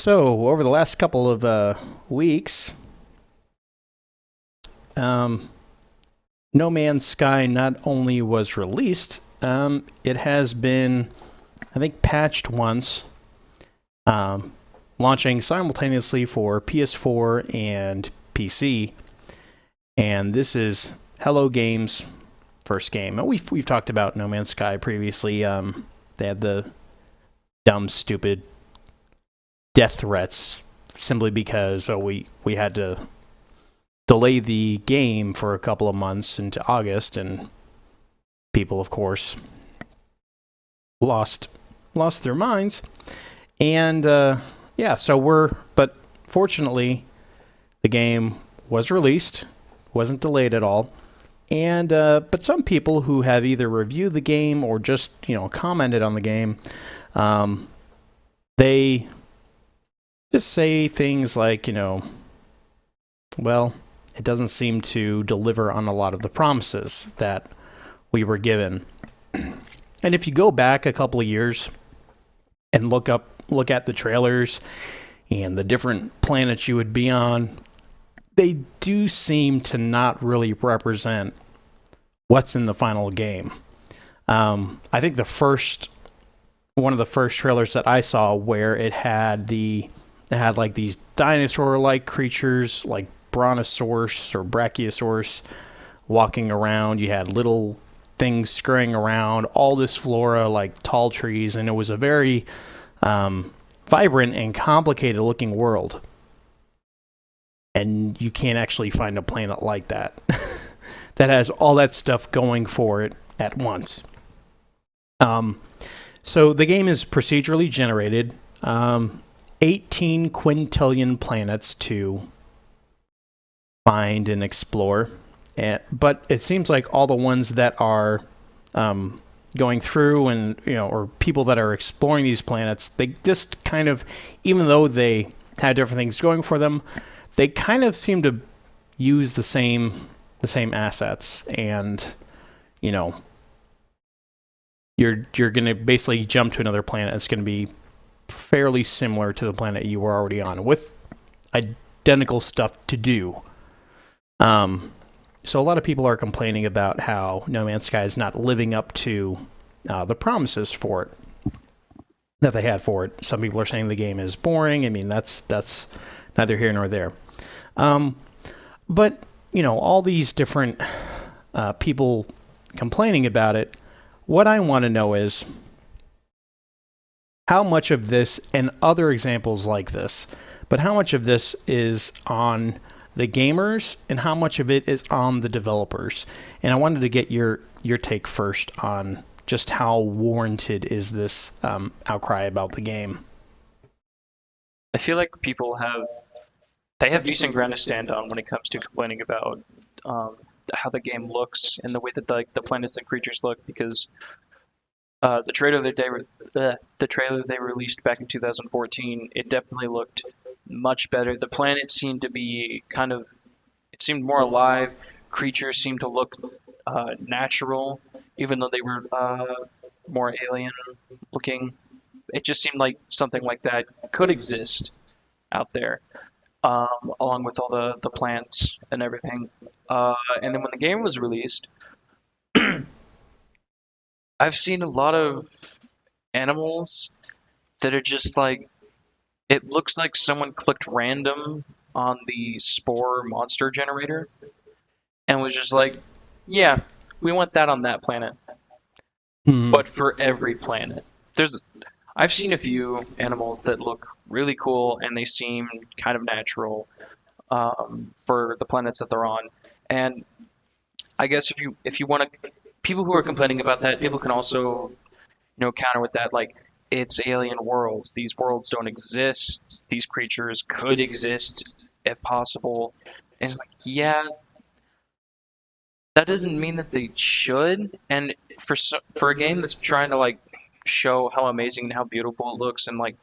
So, over the last couple of weeks, um, No Man's Sky not only was released, it has been, I think, patched once, um, launching simultaneously for PS4 and PC. And this is Hello Games' first game. And we've talked about No Man's Sky previously. They had the dumb, stupid death threats simply because we had to delay the game for a couple of months into August, and people, of course, lost their minds. And yeah, but fortunately, the game was released, wasn't delayed at all. And but some people who have either reviewed the game or just commented on the game, um, they just say things like, well, it doesn't seem to deliver on a lot of the promises that we were given. And if you go back a couple of years and look at the trailers and the different planets you would be on, they do seem to not really represent what's in the final game. I think one of the first trailers that I saw where it had like these dinosaur-like creatures like brontosaurus or brachiosaurus walking around. You had little things scurrying around, all this flora like tall trees, and it was a very vibrant and complicated looking world. And you can't actually find a planet like that that has all that stuff going for it at once. So the game is procedurally generated. 18 quintillion planets to find and explore. But it seems like all the ones that are going through and or people that are exploring these planets, they just kind of, even though they have different things going for them, they kind of seem to use the same assets. And you're going to basically jump to another planet. It's going to be fairly similar to the planet you were already on, with identical stuff to do. So a lot of people are complaining about how No Man's Sky is not living up to the promises for it that they had for it. Some people are saying the game is boring. I mean, that's neither here nor there. But all these different people complaining about it. What I want to know is how much of this, and other examples like this, but how much of this is on the gamers and how much of it is on the developers. And I wanted to get your take first on just how warranted is this outcry about the game. I feel like they have decent ground to stand on when it comes to complaining about how the game looks and the way that the planets and creatures look, because the trailer they released back in 2014, it definitely looked much better. The planets seemed to be it seemed more alive. Creatures seemed to look natural, even though they were more alien looking. It just seemed like something like that could exist out there, along with all the plants and everything. And then when the game was released, I've seen a lot of animals that are just like, it looks like someone clicked random on the spore monster generator and was just like, yeah, we want that on that planet, Hmm. but for every planet. There's I've seen a few animals that look really cool and they seem kind of natural for the planets that they're on. And I guess if you want to, people who are complaining about that, people can also counter with that, like, it's alien worlds. These worlds don't exist. These creatures could exist if possible. And it's like, yeah, that doesn't mean that they should. And for a game that's trying to like show how amazing and how beautiful it looks and like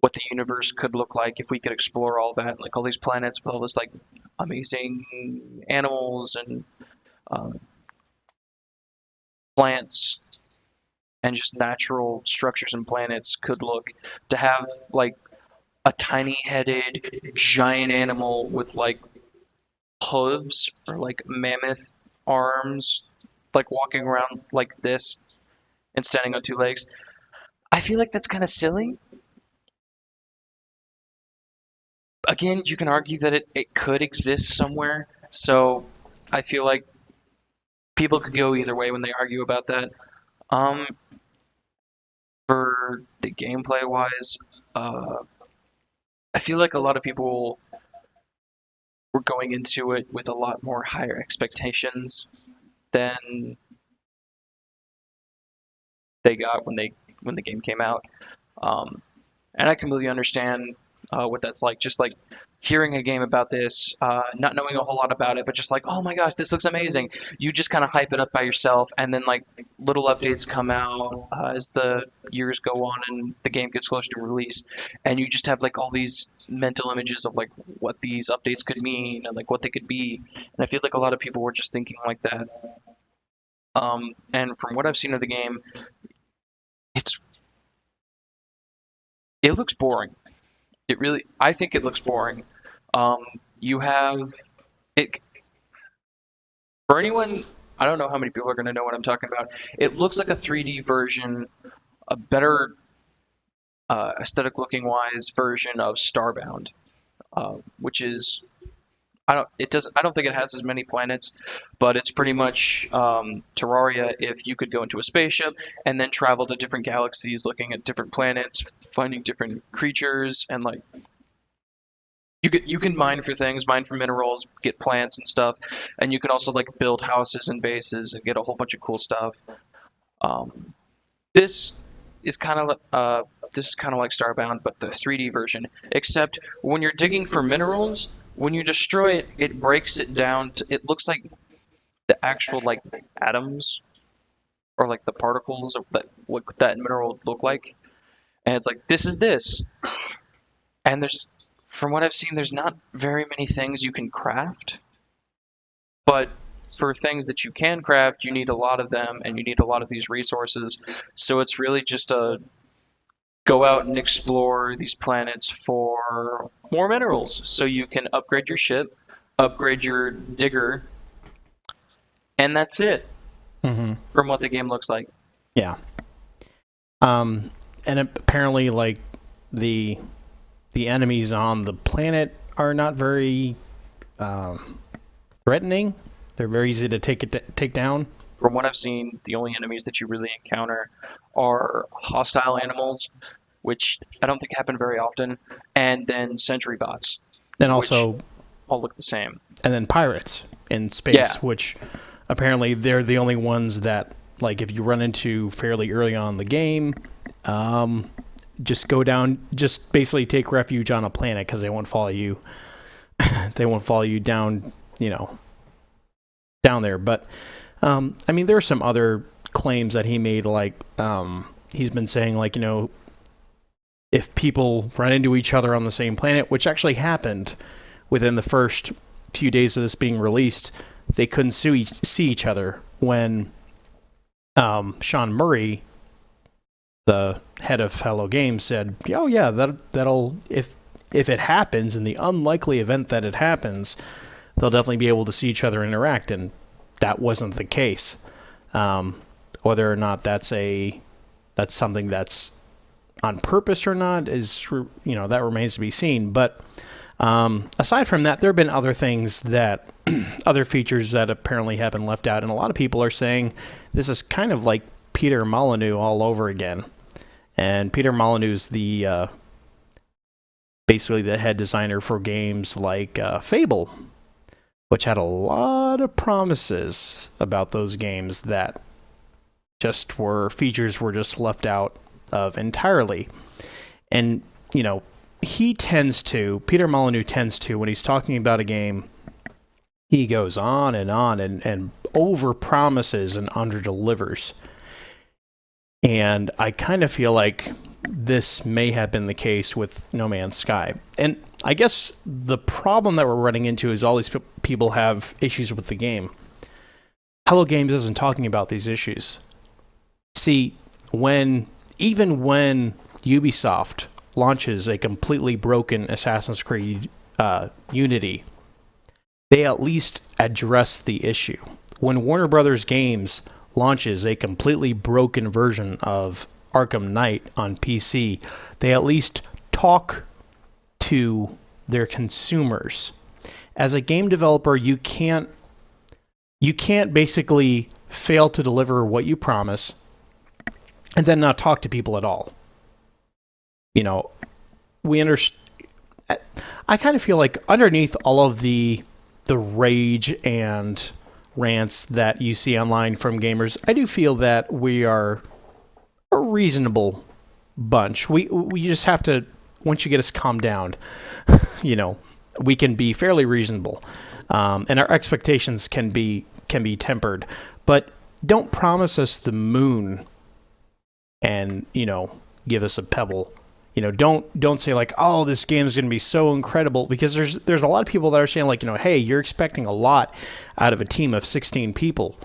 what the universe could look like if we could explore all that, like all these planets with all this like amazing animals and um, plants and just natural structures and planets could look, to have like a tiny-headed giant animal with like hooves or like mammoth arms, like walking around like this and standing on two legs. I feel like that's kind of silly. Again, you can argue that it could exist somewhere. So I feel like people could go either way when they argue about that. Um, for the gameplay wise, uh, I feel like a lot of people were going into it with a lot more higher expectations than they got when the game came out. Um, and I completely understand what that's like. Just like hearing a game about this, not knowing a whole lot about it, but just like, oh my gosh, this looks amazing. You just kind of hype it up by yourself, and then like little updates come out as the years go on and the game gets closer to release, and you just have like all these mental images of like what these updates could mean and like what they could be. And I feel like a lot of people were just thinking like that. And from what I've seen of the game, it's it looks boring. It really, I think it looks boring. Um, you have it for anyone. I don't know how many people are going to know what I'm talking about. It looks like a 3D version, a better aesthetic looking wise version of Starbound, which is I don't it does I don't think it has as many planets, but it's pretty much Terraria if you could go into a spaceship and then travel to different galaxies, looking at different planets, finding different creatures, and like you can mine for things, mine for minerals, get plants and stuff, and you can also like build houses and bases and get a whole bunch of cool stuff. Um, this is kind of this is kind of like Starbound, but the 3D version. Except when you're digging for minerals, when you destroy it, it breaks it down. It looks like the actual like atoms or like the particles of that what that mineral would look like, and it's like this is this, and there's from what I've seen, there's not very many things you can craft. But for things that you can craft, you need a lot of them and you need a lot of these resources. So it's really just a go out and explore these planets for more minerals so you can upgrade your ship, upgrade your digger, and that's it Mm-hmm. from what the game looks like. Yeah. Um, and apparently, like the the enemies on the planet are not very threatening. They're very easy to take down. From what I've seen, the only enemies that you really encounter are hostile animals, which I don't think happen very often, and then sentry bots, Then which also, all look the same. and then pirates in Yeah, space, which apparently they're the only ones that, like, if you run into fairly early on in the game, um, just go down, just basically take refuge on a planet because they won't follow you. They won't follow you down, down there. But I mean, there are some other claims that he made, like he's been saying, like, if people run into each other on the same planet, which actually happened within the first few days of this being released, they couldn't see each other when Sean Murray, the head of Hello Games, said, "Oh yeah, that'll if it happens, in the unlikely event that it happens, they'll definitely be able to see each other interact." And that wasn't the case. Whether or not that's something that's on purpose or not is that remains to be seen. But aside from that, there have been other things that other features that apparently have been left out, and a lot of people are saying this is kind of like Peter Molyneux all over again. And Peter Molyneux's the basically the head designer for games like Fable, which had a lot of promises about those games that just features were just left out of entirely. And Peter Molyneux tends to, when he's talking about a game, he goes on and over promises and under delivers. And I kind of feel like this may have been the case with No Man's Sky. And I guess the problem that we're running into is all these people have issues with the game. Hello Games isn't talking about these issues. See, even when Ubisoft launches a completely broken Assassin's Creed Unity, they at least address the issue. When Warner Brothers Games launches a completely broken version of Arkham Knight on PC, they at least talk to their consumers. As a game developer, you can't basically fail to deliver what you promise and then not talk to people at all. You know, we understand. I kind of feel like underneath all of the rage and rants that you see online from gamers, I do feel that we are a reasonable bunch. We just have to, once you get us calmed down, you know, we can be fairly reasonable, and our expectations can be tempered. But don't promise us the moon and, you know, give us a pebble. You know, don't say like, oh, this game is going to be so incredible, because there's a lot of people that are saying like, you know, hey, you're expecting a lot out of a team of 16 people.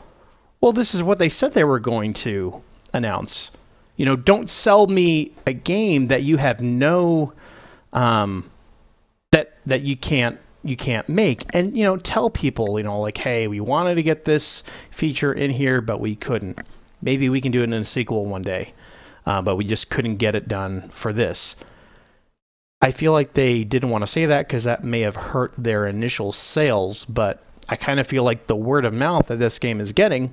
Well, this is what they said they were going to announce. You know, don't sell me a game that you have no that you can't make. And, you know, tell people, you know, like, hey, we wanted to get this feature in here, but we couldn't. Maybe we can do it in a sequel one day. But we just couldn't get it done for this. I feel like they didn't want to say that because that may have hurt their initial sales, but I kind of feel like the word of mouth that this game is getting,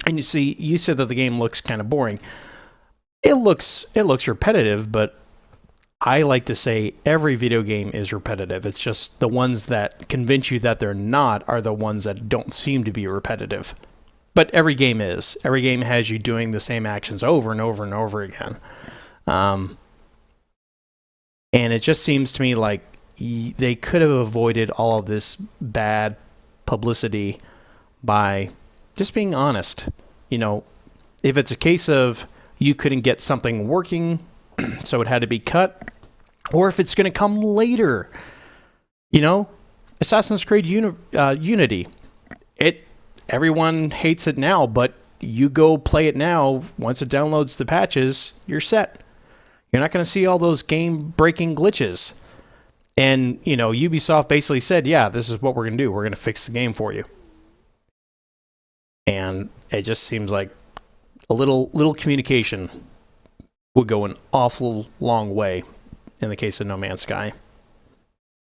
and you see, you said that the game looks kind of boring. It looks repetitive, but I like to say every video game is repetitive. It's just the ones that convince you that they're not are the ones that don't seem to be repetitive. But every game is. Every game has you doing the same actions over and over and over again. And it just seems to me like they could have avoided all of this bad publicity by just being honest. You know, if it's a case of you couldn't get something working, so it had to be cut, or if it's going to come later. You know, Assassin's Creed Unity. Everyone hates it now, but you go play it now, once it downloads the patches, you're set. You're not going to see all those game-breaking glitches. And, you know, Ubisoft basically said, yeah, this is what we're going to do. We're going to fix the game for you. And it just seems like a little communication would go an awful long way in the case of No Man's Sky.